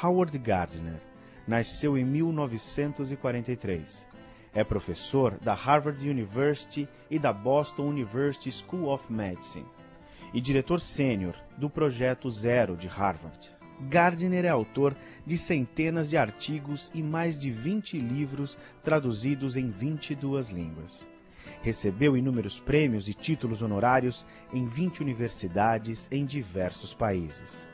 Howard Gardner nasceu em 1943. É professor da Harvard University e da Boston University School of Medicine e diretor sênior do Projeto Zero de Harvard. Gardner é autor de centenas de artigos e mais de 20 livros traduzidos em 22 línguas. Recebeu inúmeros prêmios e títulos honorários em 20 universidades em diversos países.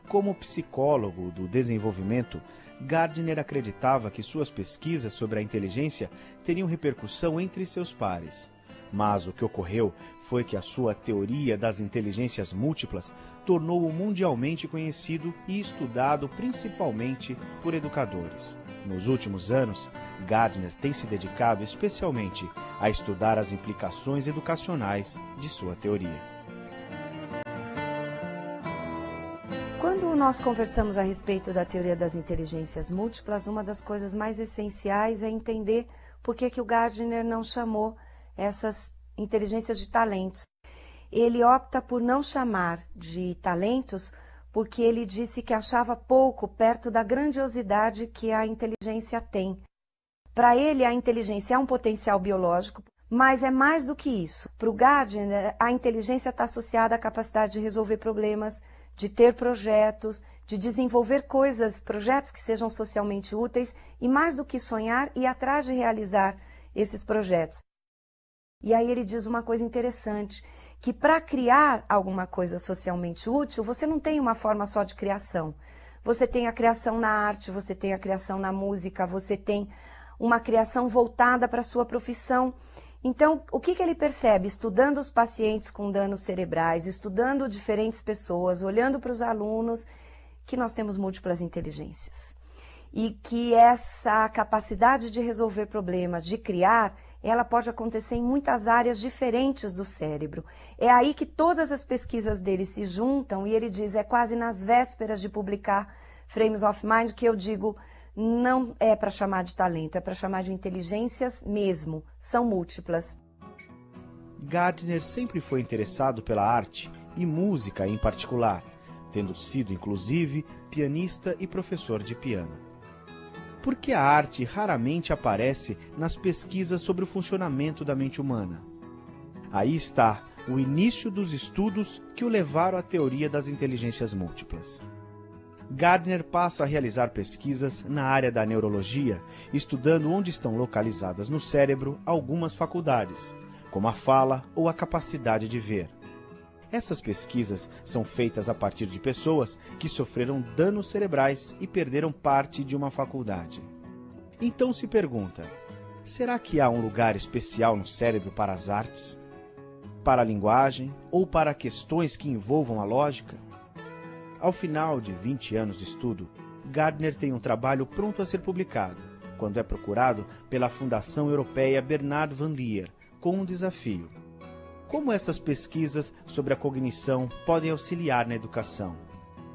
Como psicólogo do desenvolvimento, Gardner acreditava que suas pesquisas sobre a inteligência teriam repercussão entre seus pares. Mas o que ocorreu foi que a sua teoria das inteligências múltiplas tornou-o mundialmente conhecido e estudado principalmente por educadores. Nos últimos anos, Gardner tem se dedicado especialmente a estudar as implicações educacionais de sua teoria. Quando nós conversamos a respeito da teoria das inteligências múltiplas, uma das coisas mais essenciais é entender por que o Gardner não chamou essas inteligências de talentos. Ele opta por não chamar de talentos porque ele disse que achava pouco perto da grandiosidade que a inteligência tem. Para ele, a inteligência é um potencial biológico, mas é mais do que isso. Para o Gardner, a inteligência está associada à capacidade de resolver problemas, de ter projetos, de desenvolver projetos que sejam socialmente úteis e, mais do que sonhar, ir atrás de realizar esses projetos. E aí ele diz uma coisa interessante, que para criar alguma coisa socialmente útil, você não tem uma forma só de criação. Você tem a criação na arte, você tem a criação na música, você tem uma criação voltada para a sua profissão. Então, o que ele percebe? Estudando os pacientes com danos cerebrais, estudando diferentes pessoas, olhando para os alunos, que nós temos múltiplas inteligências. E que essa capacidade de resolver problemas, de criar, ela pode acontecer em muitas áreas diferentes do cérebro. É aí que todas as pesquisas dele se juntam e ele diz, é quase nas vésperas de publicar Frames of Mind que eu digo, não é para chamar de talento, é para chamar de inteligências mesmo, são múltiplas. Gardner sempre foi interessado pela arte e música em particular, tendo sido, inclusive, pianista e professor de piano. Por que a arte raramente aparece nas pesquisas sobre o funcionamento da mente humana? Aí está o início dos estudos que o levaram à teoria das inteligências múltiplas. Gardner passa a realizar pesquisas na área da neurologia, estudando onde estão localizadas no cérebro algumas faculdades, como a fala ou a capacidade de ver. Essas pesquisas são feitas a partir de pessoas que sofreram danos cerebrais e perderam parte de uma faculdade. Então se pergunta, será que há um lugar especial no cérebro para as artes? Para a linguagem ou para questões que envolvam a lógica? Ao final de 20 anos de estudo, Gardner tem um trabalho pronto a ser publicado, quando é procurado pela Fundação Europeia Bernard van Leer, com um desafio. Como essas pesquisas sobre a cognição podem auxiliar na educação?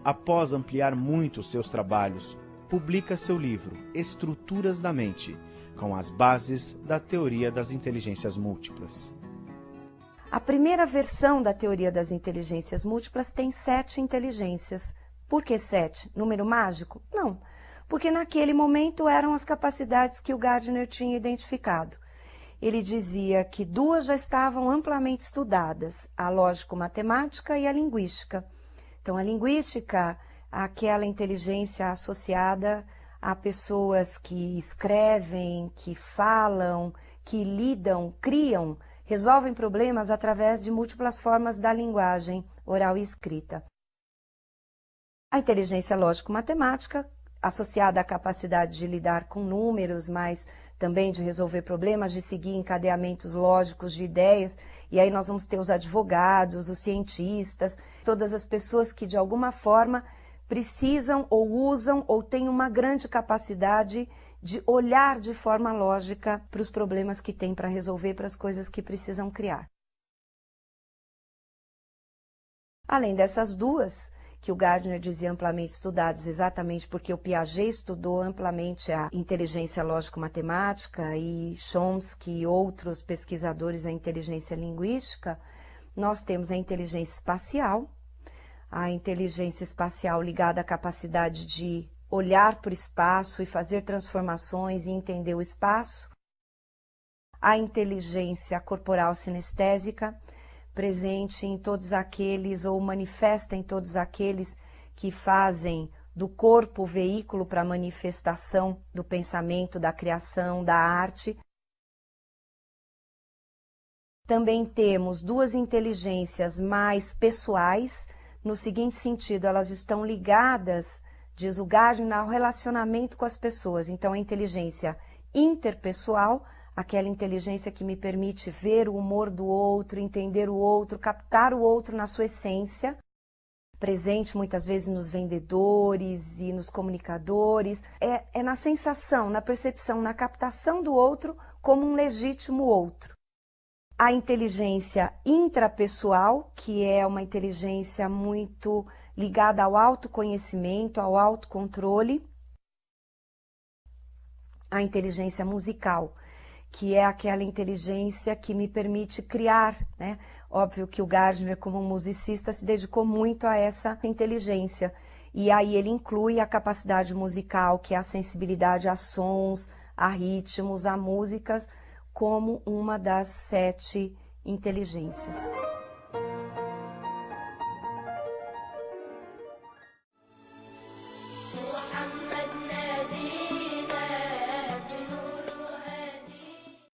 Após ampliar muito seus trabalhos, publica seu livro Estruturas da Mente, com as bases da teoria das inteligências múltiplas. A primeira versão da teoria das inteligências múltiplas tem 7 inteligências. Por que 7? Número mágico? Não, porque naquele momento eram as capacidades que o Gardner tinha identificado. Ele dizia que 2 já estavam amplamente estudadas, a lógico-matemática e a linguística. Então, a linguística, aquela inteligência associada a pessoas que escrevem, que falam, que lidam, criam, resolvem problemas através de múltiplas formas da linguagem oral e escrita. A inteligência lógico-matemática, associada à capacidade de lidar com números, mas também de resolver problemas, de seguir encadeamentos lógicos de ideias, e aí nós vamos ter os advogados, os cientistas, todas as pessoas que de alguma forma precisam ou usam ou têm uma grande capacidade de olhar de forma lógica para os problemas que têm para resolver, para as coisas que precisam criar. Além dessas 2, que o Gardner dizia amplamente estudadas, exatamente porque o Piaget estudou amplamente a inteligência lógico-matemática e Chomsky e outros pesquisadores a inteligência linguística, nós temos a inteligência espacial ligada à capacidade de olhar para o espaço e fazer transformações e entender o espaço. A inteligência corporal sinestésica, presente em todos aqueles, ou manifesta em todos aqueles que fazem do corpo o veículo para a manifestação do pensamento, da criação, da arte. Também temos duas inteligências mais pessoais, no seguinte sentido, elas estão ligadas, diz o Gardner, ao relacionamento com as pessoas. Então, a inteligência interpessoal, aquela inteligência que me permite ver o humor do outro, entender o outro, captar o outro na sua essência, presente muitas vezes nos vendedores e nos comunicadores, é na sensação, na percepção, na captação do outro como um legítimo outro. A inteligência intrapessoal, que é uma inteligência muito ligada ao autoconhecimento, ao autocontrole. A inteligência musical, que é aquela inteligência que me permite criar, né? Óbvio que o Gardner, como musicista, se dedicou muito a essa inteligência. E aí ele inclui a capacidade musical, que é a sensibilidade a sons, a ritmos, a músicas, como uma das 7 inteligências.